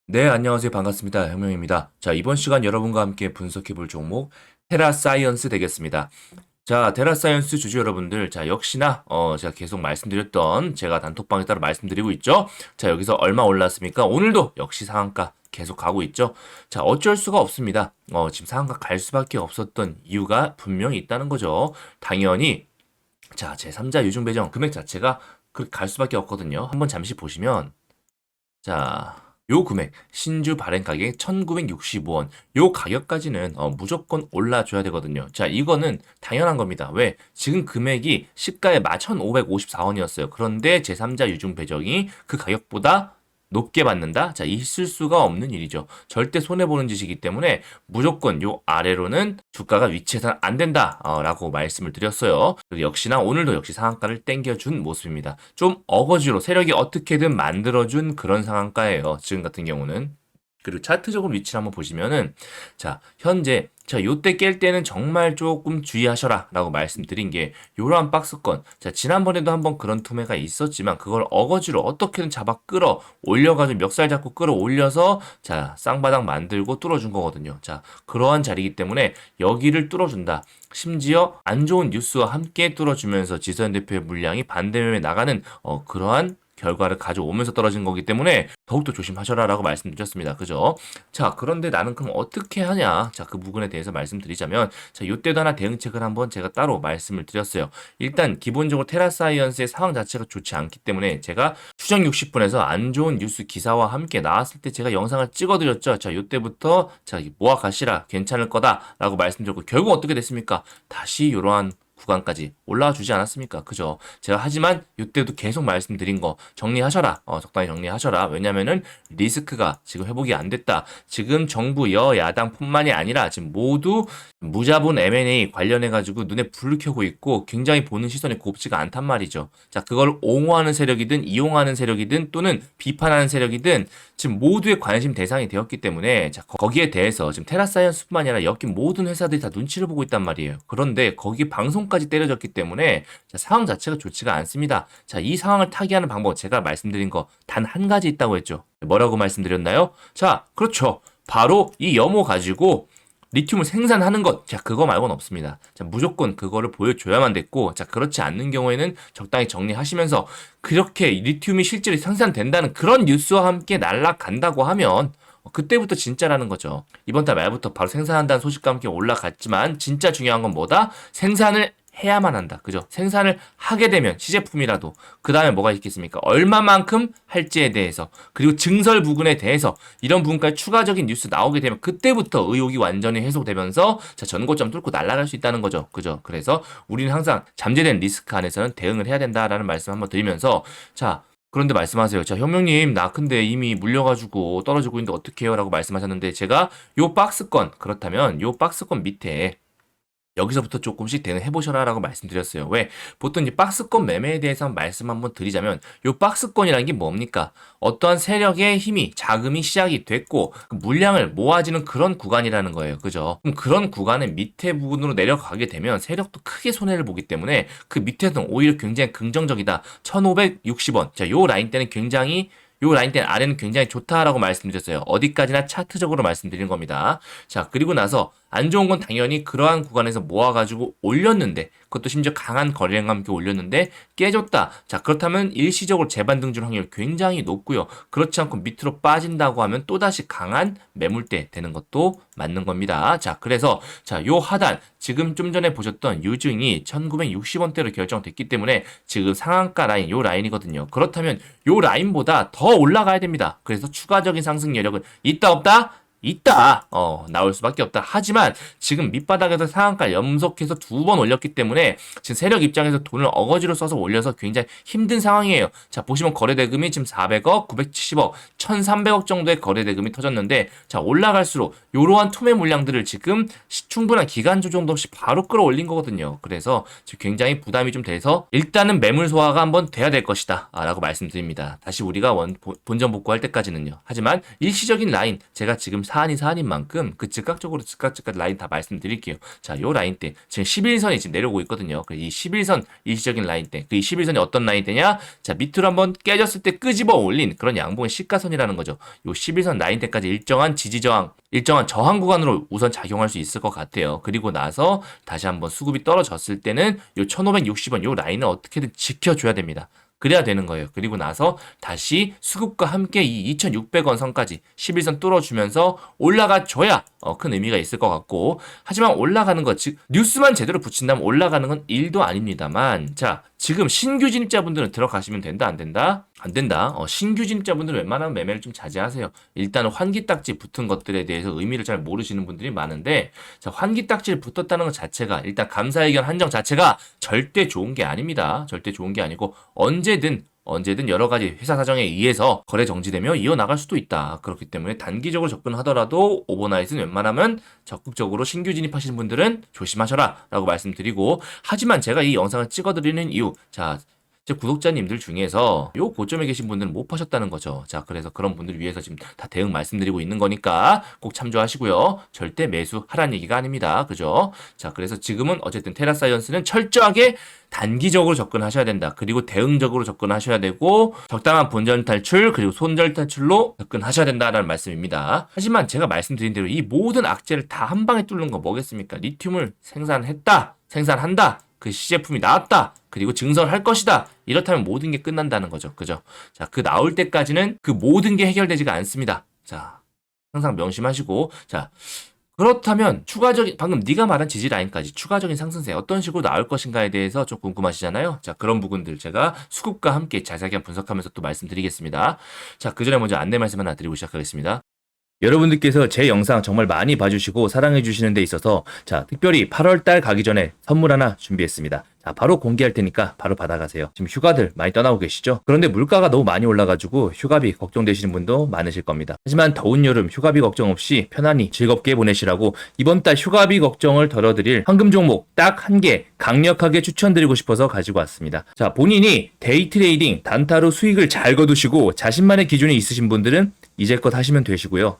네, 안녕하세요. 반갑습니다. 혁명입니다. 자, 이번 시간 여러분과 함께 분석해 볼 종목 테라사이언스 되겠습니다. 자, 테라사이언스 주주 여러분들, 자, 역시나 제가 계속 말씀드렸던 제가 단톡방에 따라 말씀드리고 있죠. 자, 여기서 얼마 올랐습니까? 오늘도 역시 상한가 계속 가고 있죠. 자, 어쩔 수가 없습니다. 지금 상한가 갈 수밖에 없었던 이유가 분명히 있다는 거죠. 당연히 자, 제3자 유증 배정 금액 자체가 그렇게 갈 수밖에 없거든요. 한번 잠시 보시면 자, 요 금액, 신주 발행 가격 1965원. 요 가격까지는 무조건 올라줘야 되거든요. 자, 이거는 당연한 겁니다. 왜? 지금 금액이 시가의 1,554원이었어요. 그런데 제3자 유증 배정이 그 가격보다 높게 받는다? 자, 있을 수가 없는 일이죠. 절대 손해보는 짓이기 때문에 무조건 요 아래로는 주가가 위치해서는 안 된다. 라고 말씀을 드렸어요. 그리고 역시나 오늘도 역시 상한가를 땡겨준 모습입니다. 좀 어거지로 세력이 어떻게든 만들어준 그런 상한가예요. 지금 같은 경우는. 그리고 차트적으로 위치를 한번 보시면은 자, 현재 자, 요때 깰 때는 정말 조금 주의하셔라 라고 말씀드린 게 요러한 박스권. 자, 지난번에도 한번 그런 투매가 있었지만 그걸 어거지로 어떻게든 잡아 끌어 올려가지고 멱살 잡고 끌어 올려서 자, 쌍바닥 만들고 뚫어준 거거든요. 자, 그러한 자리이기 때문에 여기를 뚫어준다. 심지어 안 좋은 뉴스와 함께 뚫어주면서 지선 대표의 물량이 반대면에 나가는 그러한 결과를 가져오면서 떨어진 거기 때문에 더욱더 조심하셔라라고 말씀드렸습니다. 그죠? 자, 그런데 나는 그럼 어떻게 하냐? 자, 그 부분에 대해서 말씀드리자면 자, 요때도 하나 대응책을 한번 제가 따로 말씀을 드렸어요. 일단 기본적으로 테라사이언스의 상황 자체가 좋지 않기 때문에 제가 추정 60분에서 안 좋은 뉴스 기사와 함께 나왔을 때 제가 영상을 찍어드렸죠. 자, 요때부터 자, 모아 가시라. 괜찮을 거다라고 말씀드렸고 결국 어떻게 됐습니까? 다시 이러한 구간까지 올라와 주지 않았습니까? 그죠? 제가 하지만 이때도 계속 말씀드린 거 정리하셔라. 적당히 정리하셔라. 왜냐면은 리스크가 지금 회복이 안 됐다. 지금 정부 여야당뿐만이 아니라 지금 모두 무자본 M&A 관련해 가지고 눈에 불을 켜고 있고 굉장히 보는 시선이 곱지가 않단 말이죠. 자, 그걸 옹호하는 세력이든 이용하는 세력이든 또는 비판하는 세력이든 지금 모두의 관심 대상이 되었기 때문에 자, 거기에 대해서 지금 테라사이언스뿐만 아니라 엮인 모든 회사들이 다 눈치를 보고 있단 말이에요. 그런데 거기 방송까지 때려졌기 때문에 자, 상황 자체가 좋지가 않습니다. 자, 이 상황을 타개하는 방법 제가 말씀드린 거 단 한 가지 있다고 했죠. 뭐라고 말씀드렸나요? 자, 그렇죠. 바로 이 염호 가지고 리튬을 생산하는 것. 자, 그거 말고는 없습니다. 자, 무조건 그거를 보여줘야만 됐고, 자, 그렇지 않는 경우에는 적당히 정리하시면서 그렇게 리튬이 실제로 생산된다는 그런 뉴스와 함께 날아간다고 하면 그때부터 진짜라는 거죠. 이번 달 말부터 바로 생산한다는 소식과 함께 올라갔지만 진짜 중요한 건 뭐다? 생산을 해야만 한다. 그죠? 생산을 하게 되면 시제품이라도 그 다음에 뭐가 있겠습니까? 얼마만큼 할지에 대해서 그리고 증설 부분에 대해서 이런 부분까지 추가적인 뉴스 나오게 되면 그때부터 의혹이 완전히 해소되면서 자, 전고점 뚫고 날아갈 수 있다는 거죠. 그죠? 그래서 우리는 항상 잠재된 리스크 안에서는 대응을 해야 된다라는 말씀 한번 드리면서 자, 그런데 말씀하세요. 자, 현명님, 나 근데 이미 물려가지고 떨어지고 있는데 어떡해요? 라고 말씀하셨는데 제가 요 박스권, 그렇다면 요 박스권 밑에 여기서부터 조금씩 대응해 보셔라 라고 말씀드렸어요. 왜? 보통 이제 박스권 매매에 대해서 말씀 한번 드리자면 요 박스권이라는 게 뭡니까? 어떠한 세력의 힘이 자금이 시작이 됐고 그 물량을 모아지는 그런 구간이라는 거예요. 그죠? 그럼 그런 구간의 밑에 부분으로 내려가게 되면 세력도 크게 손해를 보기 때문에 그 밑에는 오히려 굉장히 긍정적이다. 1560원. 자, 요 라인 때는 굉장히 요 라인 때는 아래는 굉장히 좋다라고 말씀드렸어요. 어디까지나 차트적으로 말씀드린 겁니다. 자, 그리고 나서 안 좋은 건 당연히 그러한 구간에서 모아가지고 올렸는데 그것도 심지어 강한 거래량과 함께 올렸는데 깨졌다. 자, 그렇다면 일시적으로 재반등줄 확률 굉장히 높고요. 그렇지 않고 밑으로 빠진다고 하면 또다시 강한 매물대 되는 것도 맞는 겁니다. 자, 그래서 자, 요 하단 지금 좀 전에 보셨던 유증이 1960원대로 결정됐기 때문에 지금 상한가 라인 요 라인이거든요. 그렇다면 요 라인보다 더 올라가야 됩니다. 그래서 추가적인 상승 여력은 있다 없다? 있다. 나올 수밖에 없다. 하지만 지금 밑바닥에서 상한가 연속해서 2번 올렸기 때문에 지금 세력 입장에서 돈을 어거지로 써서 올려서 굉장히 힘든 상황이에요. 자, 보시면 거래대금이 지금 400억, 970억, 1300억 정도의 거래대금이 터졌는데 자, 올라갈수록 이러한 투매 물량들을 지금 충분한 기간 조정도 없이 바로 끌어올린 거거든요. 그래서 지금 굉장히 부담이 좀 돼서 일단은 매물 소화가 한번 돼야 될 것이다. 라고 말씀드립니다. 다시 우리가 본전 복구할 때까지는요. 하지만 일시적인 라인 제가 지금 사안인 만큼 그 즉각적으로 라인 다 말씀드릴게요. 자, 요 라인대 지금 11선이 지금 내려오고 있거든요. 이 11선 일시적인 라인대, 그 이 11선이 어떤 라인대냐? 자, 밑으로 한번 깨졌을 때 끄집어 올린 그런 양봉의 시가선이라는 거죠. 요 11선 라인대까지 일정한 지지 저항, 일정한 저항 구간으로 우선 작용할 수 있을 것 같아요. 그리고 나서 다시 한번 수급이 떨어졌을 때는 요 1560원 요 라인을 어떻게든 지켜줘야 됩니다. 그래야 되는 거예요. 그리고 나서 다시 수급과 함께 이 2,600원 선까지 11선 뚫어주면서 올라가줘야 큰 의미가 있을 것 같고, 하지만 올라가는 것, 즉 뉴스만 제대로 붙인다면 올라가는 건 1도 아닙니다만, 자, 지금 신규 진입자분들은 들어가시면 된다, 안 된다? 안 된다. 신규 진입자분들은 웬만하면 매매를 좀 자제하세요. 일단 환기딱지 붙은 것들에 대해서 의미를 잘 모르시는 분들이 많은데, 자, 환기딱지를 붙었다는 것 자체가, 일단 감사의견 한정 자체가 절대 좋은 게 아닙니다. 절대 좋은 게 아니고 언제든 여러 가지 회사 사정에 의해서 거래 정지되며 이어나갈 수도 있다. 그렇기 때문에 단기적으로 접근하더라도 오버나잇은 웬만하면 적극적으로 신규 진입하시는 분들은 조심하셔라 라고 말씀드리고, 하지만 제가 이 영상을 찍어드리는 이유, 자, 제 구독자님들 중에서 요 고점에 계신 분들은 못 파셨다는 거죠. 자, 그래서 그런 분들을 위해서 지금 다 대응 말씀드리고 있는 거니까 꼭 참조하시고요. 절대 매수하라는 얘기가 아닙니다. 그죠? 자, 그래서 지금은 어쨌든 테라사이언스는 철저하게 단기적으로 접근하셔야 된다. 그리고 대응적으로 접근하셔야 되고, 적당한 본전 탈출 그리고 손절 탈출로 접근하셔야 된다라는 말씀입니다. 하지만 제가 말씀드린 대로 이 모든 악재를 다 한 방에 뚫는 거 뭐겠습니까? 리튬을 생산한다. 그 시제품이 나왔다. 그리고 증설할 것이다. 이렇다면 모든 게 끝난다는 거죠. 그죠? 자, 그 나올 때까지는 그 모든 게 해결되지가 않습니다. 자, 항상 명심하시고, 자, 그렇다면 추가적인, 방금 네가 말한 지지 라인까지 추가적인 상승세 어떤 식으로 나올 것인가에 대해서 좀 궁금하시잖아요. 자, 그런 부분들 제가 수급과 함께 자세하게 분석하면서 또 말씀드리겠습니다. 자, 그 전에 먼저 안내 말씀 하나 드리고 시작하겠습니다. 여러분들께서 제 영상 정말 많이 봐주시고 사랑해 주시는 데 있어서, 자, 특별히 8월달 가기 전에 선물 하나 준비했습니다. 자, 바로 공개할 테니까 바로 받아가세요. 지금 휴가들 많이 떠나고 계시죠? 그런데 물가가 너무 많이 올라가지고 휴가비 걱정되시는 분도 많으실 겁니다. 하지만 더운 여름 휴가비 걱정 없이 편안히 즐겁게 보내시라고 이번 달 휴가비 걱정을 덜어드릴 황금 종목 딱 한 개 강력하게 추천드리고 싶어서 가지고 왔습니다. 자, 본인이 데이 트레이딩 단타로 수익을 잘 거두시고 자신만의 기준이 있으신 분들은 이제껏 하시면 되시고요.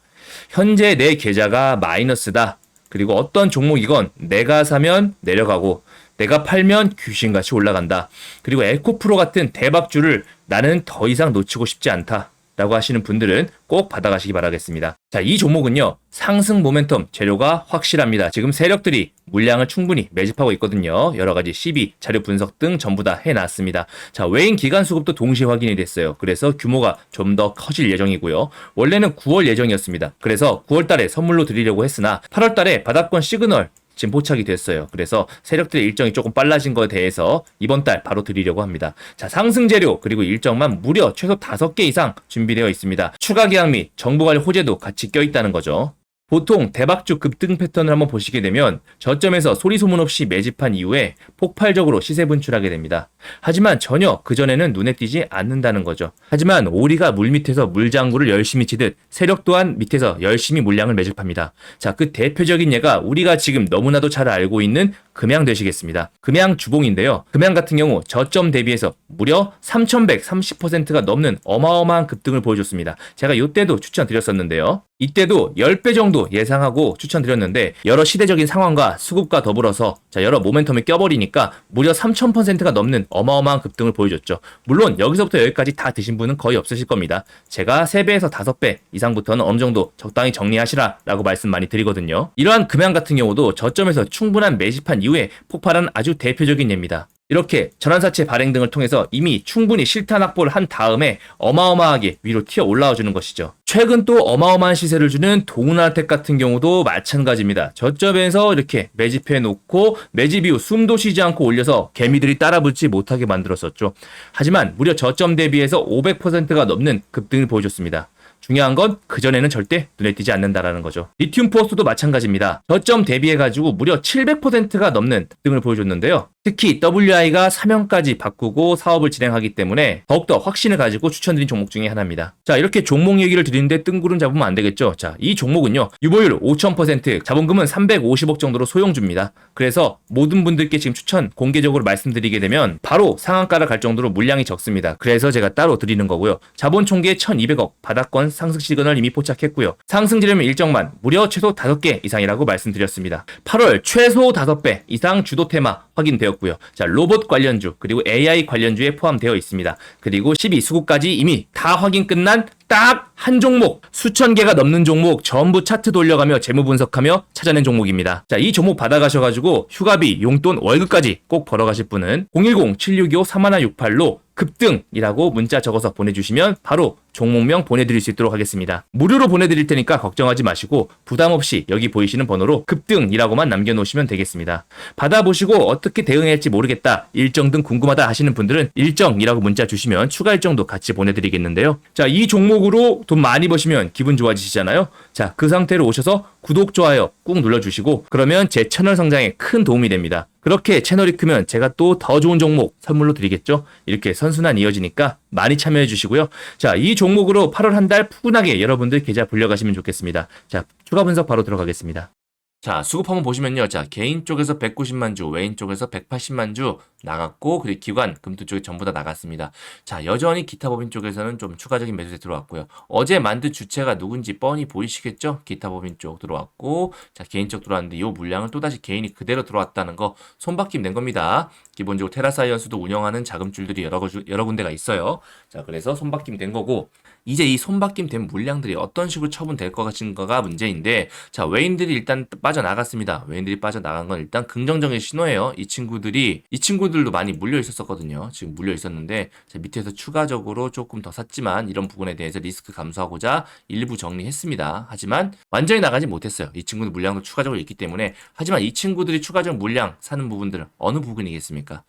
현재 내 계좌가 마이너스다. 그리고 어떤 종목이건 내가 사면 내려가고 내가 팔면 귀신같이 올라간다. 그리고 에코프로 같은 대박주를 나는 더 이상 놓치고 싶지 않다. 라고 하시는 분들은 꼭 받아가시기 바라겠습니다. 자, 이 종목은요, 상승 모멘텀 재료가 확실합니다. 지금 세력들이 물량을 충분히 매집하고 있거든요. 여러 가지 시비, 자료 분석 등 전부 다 해놨습니다. 자, 외인 기간 수급도 동시에 확인이 됐어요. 그래서 규모가 좀 더 커질 예정이고요. 원래는 9월 예정이었습니다. 그래서 9월 달에 선물로 드리려고 했으나 8월 달에 바닥권 시그널 지금 포착이 됐어요. 그래서 세력들의 일정이 조금 빨라진 거에 대해서 이번 달 바로 드리려고 합니다. 자, 상승 재료 그리고 일정만 무려 최소 5개 이상 준비되어 있습니다. 추가 계약 및 정보관리 호재도 같이 껴있다는 거죠. 보통 대박주 급등 패턴을 한번 보시게 되면 저점에서 소리 소문 없이 매집한 이후에 폭발적으로 시세 분출하게 됩니다. 하지만 전혀 그전에는 눈에 띄지 않는다는 거죠. 하지만 오리가 물 밑에서 물장구를 열심히 치듯 세력 또한 밑에서 열심히 물량을 매집합니다. 자, 그 대표적인 예가 우리가 지금 너무나도 잘 알고 있는 금양 되시겠습니다. 금양 주봉인데요. 금양 같은 경우 저점 대비해서 무려 3,130%가 넘는 어마어마한 급등을 보여줬습니다. 제가 이때도 추천드렸었는데요. 이때도 10배 정도 예상하고 추천드렸는데 여러 시대적인 상황과 수급과 더불어서 자, 여러 모멘텀이 껴버리니까 무려 3,000%가 넘는 어마어마한 급등을 보여줬죠. 물론 여기서부터 여기까지 다 드신 분은 거의 없으실 겁니다. 제가 3배에서 5배 이상부터는 어느 정도 적당히 정리하시라 라고 말씀 많이 드리거든요. 이러한 금양 같은 경우도 저점에서 충분한 매집한 이후에 폭발한 아주 대표적인 예입니다. 이렇게 전환사채 발행 등을 통해서 이미 충분히 실탄 확보를 한 다음에 어마어마하게 위로 튀어 올라와 주는 것이죠. 최근 또 어마어마한 시세를 주는 동은알텍 같은 경우도 마찬가지입니다. 저점에서 이렇게 매집해 놓고 매집 이후 숨도 쉬지 않고 올려서 개미들이 따라붙지 못하게 만들었었죠. 하지만 무려 저점 대비해서 500%가 넘는 급등을 보여줬습니다. 중요한 건 그전에는 절대 눈에 띄지 않는다라는 거죠. 리튬 포스도 마찬가지입니다. 저점 대비해가지고 무려 700%가 넘는 등을 보여줬는데요. 특히 WI가 사명까지 바꾸고 사업을 진행하기 때문에 더욱더 확신을 가지고 추천드린 종목 중에 하나입니다. 자, 이렇게 종목 얘기를 드리는데 뜬구름 잡으면 안 되겠죠. 자, 이 종목은요, 유보율 5000%, 자본금은 350억 정도로 소용줍니다. 그래서 모든 분들께 지금 추천 공개적으로 말씀드리게 되면 바로 상한가를 갈 정도로 물량이 적습니다. 그래서 제가 따로 드리는 거고요. 자본 총계 1200억, 바닥권 상승 시그널 이미 포착했고요. 상승 지름 일정만 무려 최소 5개 이상이라고 말씀드렸습니다. 8월 최소 5배 이상 주도 테마 확인되었고요. 자, 로봇 관련주 그리고 AI 관련주에 포함되어 있습니다. 그리고 12수급까지 이미 다 확인 끝난 딱 한 종목, 수천 개가 넘는 종목 전부 차트 돌려가며 재무 분석하며 찾아낸 종목입니다. 자, 이 종목 받아가셔가지고 휴가비, 용돈, 월급까지 꼭 벌어가실 분은 010-7625-3168로 급등이라고 문자 적어서 보내주시면 바로 종목명 보내드릴 수 있도록 하겠습니다. 무료로 보내드릴 테니까 걱정하지 마시고 부담 없이 여기 보이시는 번호로 급등이라고만 남겨놓으시면 되겠습니다. 받아보시고 어떻게 대응할지 모르겠다, 일정 등 궁금하다 하시는 분들은 일정이라고 문자 주시면 추가 일정도 같이 보내드리겠는데요. 자, 이 종목으로 돈 많이 버시면 기분 좋아지시잖아요. 자, 그 상태로 오셔서 구독, 좋아요 꾹 눌러주시고 그러면 제 채널 성장에 큰 도움이 됩니다. 그렇게 채널이 크면 제가 또 더 좋은 종목 선물로 드리겠죠. 이렇게 선순환 이어지니까 많이 참여해 주시고요. 자, 이 종목으로 8월 한 달 푸근하게 여러분들 계좌 불려가시면 좋겠습니다. 자, 추가 분석 바로 들어가겠습니다. 자, 수급 한번 보시면요. 자, 개인 쪽에서 190만 주, 외인 쪽에서 180만 주 나갔고, 그리고 기관, 금투 쪽에 전부 다 나갔습니다. 자, 여전히 기타 법인 쪽에서는 좀 추가적인 매수세 들어왔고요. 어제 만든 주체가 누군지 뻔히 보이시겠죠? 기타 법인 쪽 들어왔고, 자, 개인 쪽 들어왔는데 이 물량은 또다시 개인이 그대로 들어왔다는 거 손바뀜 된 겁니다. 기본적으로 테라사이언스도 운영하는 자금줄들이 여러 군데가 있어요. 자, 그래서 손바뀜 된 거고, 이제 이 손바뀜 된 물량들이 어떤 식으로 처분될 것인가가 문제인데, 자, 외인들이 일단 빠져나갔습니다. 외인들이 빠져나간 건 일단 긍정적인 신호예요. 이 친구들도 많이 물려 있었거든요. 지금 물려 있었는데, 자, 밑에서 추가적으로 조금 더 샀지만 이런 부분에 대해서 리스크 감소하고자 일부 정리했습니다. 하지만 완전히 나가지 못했어요. 이 친구들 물량도 추가적으로 있기 때문에. 하지만 이 친구들이 추가적 물량 사는 부분들은 어느 부분이겠습니까?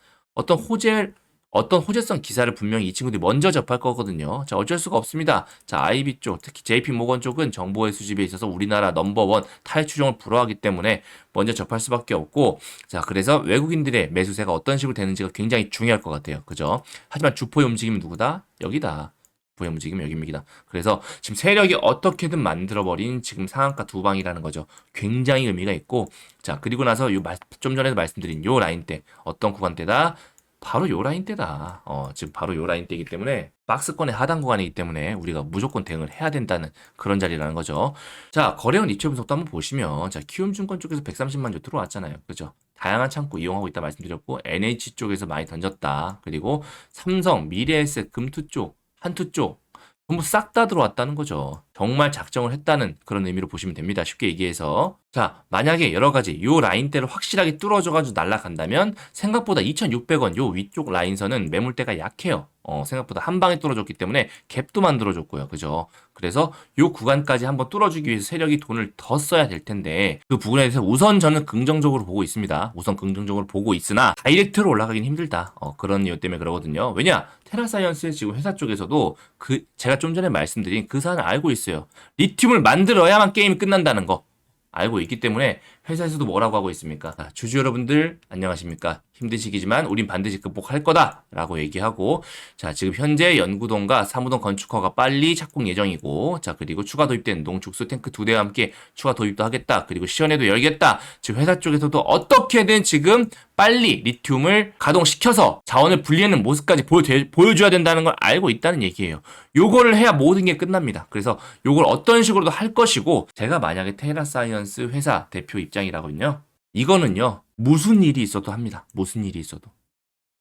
어떤 호재성 기사를 분명히 이 친구들이 먼저 접할 거거든요. 자, 어쩔 수가 없습니다. 자, IB 쪽, 특히 JP모건 쪽은 정보의 수집에 있어서 우리나라 넘버원 탈추종을 불허하기 때문에 먼저 접할 수밖에 없고, 자, 그래서 외국인들의 매수세가 어떤 식으로 되는지가 굉장히 중요할 것 같아요. 그죠? 하지만 주포의 움직임은 누구다? 여기다. 주포의 움직임은 여기입니다. 그래서 지금 세력이 어떻게든 만들어버린 지금 상한가 두 방이라는 거죠. 굉장히 의미가 있고, 자, 그리고 나서 좀 전에도 말씀드린 요 라인대, 어떤 구간대다? 바로 요 라인대다. 지금 바로 요 라인대이기 때문에 박스권의 하단 구간이기 때문에 우리가 무조건 대응을 해야 된다는 그런 자리라는 거죠. 자, 거래원 이체 분석도 한번 보시면, 자, 키움증권 쪽에서 130만 주 들어왔잖아요. 그죠? 다양한 창구 이용하고 있다 말씀드렸고, NH 쪽에서 많이 던졌다. 그리고 삼성, 미래에셋, 금투 쪽, 한투 쪽 전부 싹 다 들어왔다는 거죠. 정말 작정을 했다는 그런 의미로 보시면 됩니다. 쉽게 얘기해서. 자, 만약에 여러 가지 요 라인대를 확실하게 뚫어줘가지고 날아간다면 생각보다 2,600원 요 위쪽 라인선은 매물대가 약해요. 생각보다 한 방에 뚫어줬기 때문에 갭도 만들어줬고요. 그죠? 그래서 요 구간까지 한번 뚫어주기 위해서 세력이 돈을 더 써야 될 텐데 그 부분에 대해서 우선 저는 긍정적으로 보고 있습니다. 우선 긍정적으로 보고 있으나 다이렉트로 올라가긴 힘들다. 그런 이유 때문에 그러거든요. 왜냐? 테라사이언스의 지금 회사 쪽에서도 제가 좀 전에 말씀드린 그 사안을 알고 있어요. 리튬을 만들어야만 게임이 끝난다는 거 알고 있기 때문에 회사에서도 뭐라고 하고 있습니까? 자, 주주 여러분들 안녕하십니까? 힘든 시기지만 우린 반드시 극복할 거다 라고 얘기하고, 자, 지금 현재 연구동과 사무동 건축허가 빨리 착공 예정이고, 자, 그리고 추가 도입된 농축수 탱크 2대와 함께 추가 도입도 하겠다. 그리고 시연회도 열겠다. 지금 회사 쪽에서도 어떻게든 지금 빨리 리튬을 가동시켜서 자원을 분리하는 모습까지 보여줘야 된다는 걸 알고 있다는 얘기예요. 요거를 해야 모든 게 끝납니다. 그래서 요걸 어떤 식으로도 할 것이고, 제가 만약에 테라사이언스 회사 대표 입장이라거든요. 이거는요, 무슨 일이 있어도 합니다. 무슨 일이 있어도.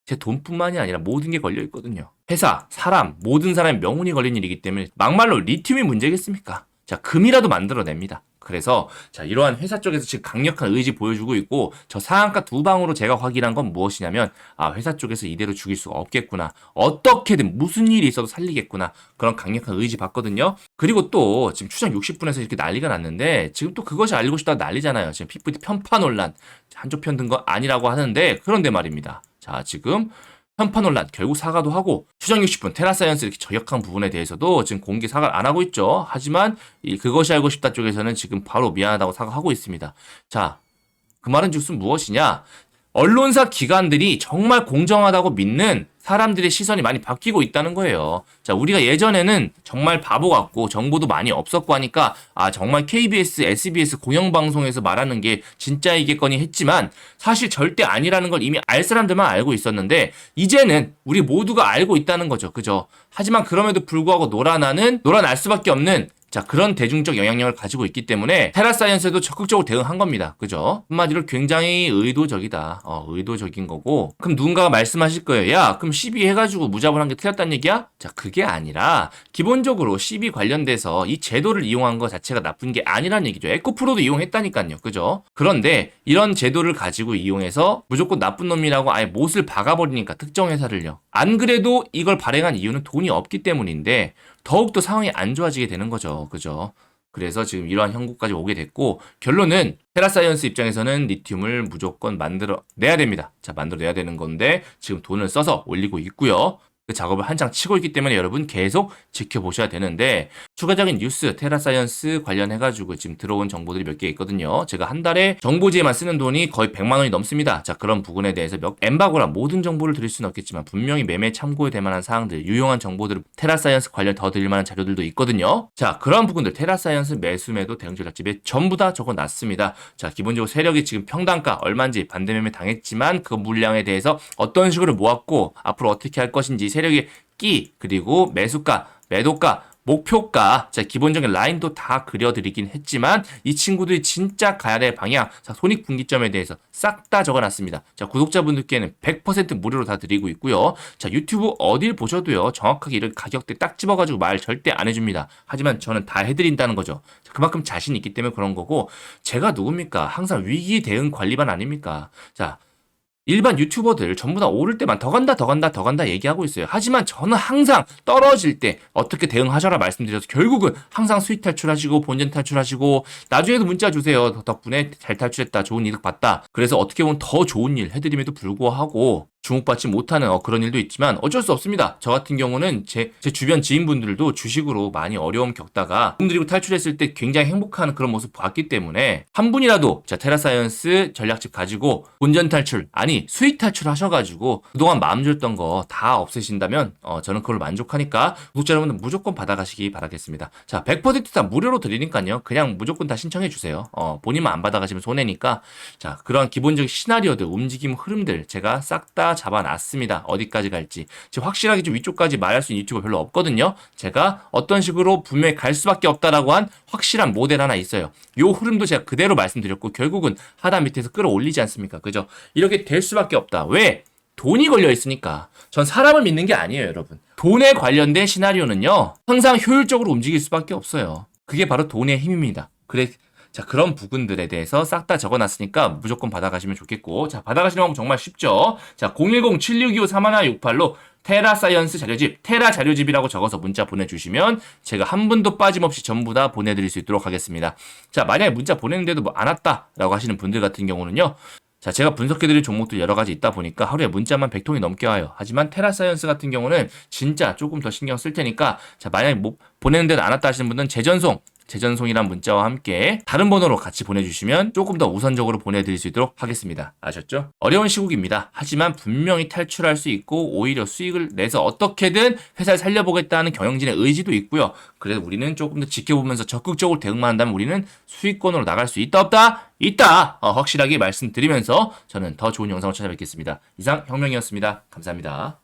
제 돈뿐만이 아니라 모든 게 걸려 있거든요. 회사, 사람, 모든 사람의 명운이 걸린 일이기 때문에 막말로 리튬이 문제겠습니까? 자, 금이라도 만들어냅니다. 그래서 자, 이러한 회사 쪽에서 지금 강력한 의지 보여주고 있고, 저 상한가 두 방으로 제가 확인한 건 무엇이냐면, 아, 회사 쪽에서 이대로 죽일 수가 없겠구나. 어떻게든 무슨 일이 있어도 살리겠구나. 그런 강력한 의지 봤거든요. 그리고 또 지금 추정 60분에서 이렇게 난리가 났는데 지금 또 그것이 알고 싶다고 난리잖아요. 지금 PPT 편파 논란. 한쪽 편 든 거 아니라고 하는데, 그런데 말입니다. 자, 지금 편파 논란 결국 사과도 하고, 추정 60분 테라사이언스 이렇게 저격한 부분에 대해서도 지금 공개 사과를 안 하고 있죠. 하지만 그것이 알고 싶다 쪽에서는 지금 바로 미안하다고 사과하고 있습니다. 자, 그 말은 즉슨 무엇이냐? 언론사 기관들이 정말 공정하다고 믿는 사람들의 시선이 많이 바뀌고 있다는 거예요. 자, 우리가 예전에는 정말 바보 같고 정보도 많이 없었고 하니까 정말 KBS, SBS 공영방송에서 말하는 게 진짜이겠거니 했지만 사실 절대 아니라는 걸 이미 알 사람들만 알고 있었는데 이제는 우리 모두가 알고 있다는 거죠. 그죠? 하지만 그럼에도 불구하고 놀아날 수밖에 없는 자, 그런 대중적 영향력을 가지고 있기 때문에 테라사이언스에도 적극적으로 대응한 겁니다. 그죠? 한마디로 굉장히 의도적이다. 의도적인 거고. 그럼 누군가가 말씀하실 거예요. 야, 그럼 시비해가지고 무자본한 게 틀렸다는 얘기야? 자, 그게 아니라 기본적으로 시비 관련돼서 이 제도를 이용한 것 자체가 나쁜 게 아니라는 얘기죠. 에코프로도 이용했다니까요. 그죠? 그런데 이런 제도를 가지고 이용해서 무조건 나쁜 놈이라고 아예 못을 박아버리니까 특정 회사를요. 안 그래도 이걸 발행한 이유는 돈이 없기 때문인데 더욱더 상황이 안 좋아지게 되는 거죠. 그죠? 그래서 지금 이러한 형국까지 오게 됐고 결론은 테라사이언스 입장에서는 리튬을 무조건 만들어내야 됩니다. 자, 만들어내야 되는 건데 지금 돈을 써서 올리고 있고요. 그 작업을 한창 치고 있기 때문에 여러분 계속 지켜보셔야 되는데 추가적인 뉴스 테라사이언스 관련해가지고 지금 들어온 정보들이 몇 개 있거든요. 제가 한 달에 정보지에만 쓰는 돈이 거의 100만 원이 넘습니다. 자, 그런 부분에 대해서 엠바고라 모든 정보를 드릴 수는 없겠지만 분명히 매매 참고에 될 만한 사항들, 유용한 정보들, 테라사이언스 관련 더 드릴 만한 자료들도 있거든요. 자, 그런 부분들 테라사이언스 매수매도 대응 전략집에 전부 다 적어놨습니다. 자, 기본적으로 세력이 지금 평단가 얼마인지 반대매매 당했지만 그 물량에 대해서 어떤 식으로 모았고 앞으로 어떻게 할 것인지 세력의 끼, 그리고 매수가, 매도가, 목표가, 자, 기본적인 라인도 다 그려드리긴 했지만 이 친구들이 진짜 가야 될 방향, 자, 손익분기점에 대해서 싹 다 적어놨습니다. 자, 구독자분들께는 100% 무료로 다 드리고 있고요. 자, 유튜브 어딜 보셔도요, 정확하게 이런 가격대 딱 집어가지고 말 절대 안 해줍니다. 하지만 저는 다 해드린다는 거죠. 자, 그만큼 자신 있기 때문에 그런 거고, 제가 누굽니까? 항상 위기 대응 관리반 아닙니까? 자, 일반 유튜버들 전부 다 오를 때만 더 간다, 더 간다, 더 간다 얘기하고 있어요. 하지만 저는 항상 떨어질 때 어떻게 대응하셔라 말씀드려서 결국은 항상 수익 탈출하시고 본전 탈출하시고 나중에도 문자 주세요. 덕분에 잘 탈출했다. 좋은 이득 봤다. 그래서 어떻게 보면 더 좋은 일 해드림에도 불구하고 주목받지 못하는 그런 일도 있지만 어쩔 수 없습니다. 저 같은 경우는 제 주변 지인분들도 주식으로 많이 어려움 겪다가 돈 들이고 탈출했을 때 굉장히 행복한 그런 모습 봤기 때문에 한 분이라도 자, 테라사이언스 전략집 가지고 본전 탈출 아니 수익 탈출 하셔가지고 그동안 마음 줬던 거 다 없애신다면 저는 그걸 만족하니까 구독자 여러분들 무조건 받아가시기 바라겠습니다. 자, 100%다 무료로 드리니까요. 그냥 무조건 다 신청해 주세요. 본인만 안 받아가시면 손해니까. 자, 그런 기본적인 시나리오들, 움직임 흐름들 제가 싹 다 잡아놨습니다. 어디까지 갈지. 지금 확실하게 좀 위쪽까지 말할 수 있는 유튜버 별로 없거든요. 제가 어떤 식으로 분명히 갈 수밖에 없다라고 한 확실한 모델 하나 있어요. 요 흐름도 제가 그대로 말씀드렸고 결국은 하단 밑에서 끌어올리지 않습니까? 그죠? 이렇게 될 수밖에 없다. 왜? 돈이 걸려 있으니까. 전 사람을 믿는 게 아니에요, 여러분. 돈에 관련된 시나리오는요. 항상 효율적으로 움직일 수밖에 없어요. 그게 바로 돈의 힘입니다. 자, 그런 부분들에 대해서 싹 다 적어놨으니까 무조건 받아가시면 좋겠고. 자, 받아가시는 방법 정말 쉽죠. 자, 010-7625-3168로 테라사이언스 자료집, 테라 자료집이라고 적어서 문자 보내주시면 제가 한 분도 빠짐없이 전부 다 보내드릴 수 있도록 하겠습니다. 자, 만약에 문자 보냈는데도 뭐 안 왔다라고 하시는 분들 같은 경우는요. 자, 제가 분석해드릴 종목들 여러 가지 있다 보니까 하루에 문자만 100통이 넘게 와요. 하지만 테라사이언스 같은 경우는 진짜 조금 더 신경 쓸 테니까 자, 만약에 뭐 보냈는데도 안 왔다 하시는 분은 재전송이란 문자와 함께 다른 번호로 같이 보내주시면 조금 더 우선적으로 보내드릴 수 있도록 하겠습니다. 아셨죠? 어려운 시국입니다. 하지만 분명히 탈출할 수 있고 오히려 수익을 내서 어떻게든 회사를 살려보겠다는 경영진의 의지도 있고요. 그래서 우리는 조금 더 지켜보면서 적극적으로 대응만 한다면 우리는 수익권으로 나갈 수 있다 없다? 있다! 확실하게 말씀드리면서 저는 더 좋은 영상으로 찾아뵙겠습니다. 이상 혁명이었습니다. 감사합니다.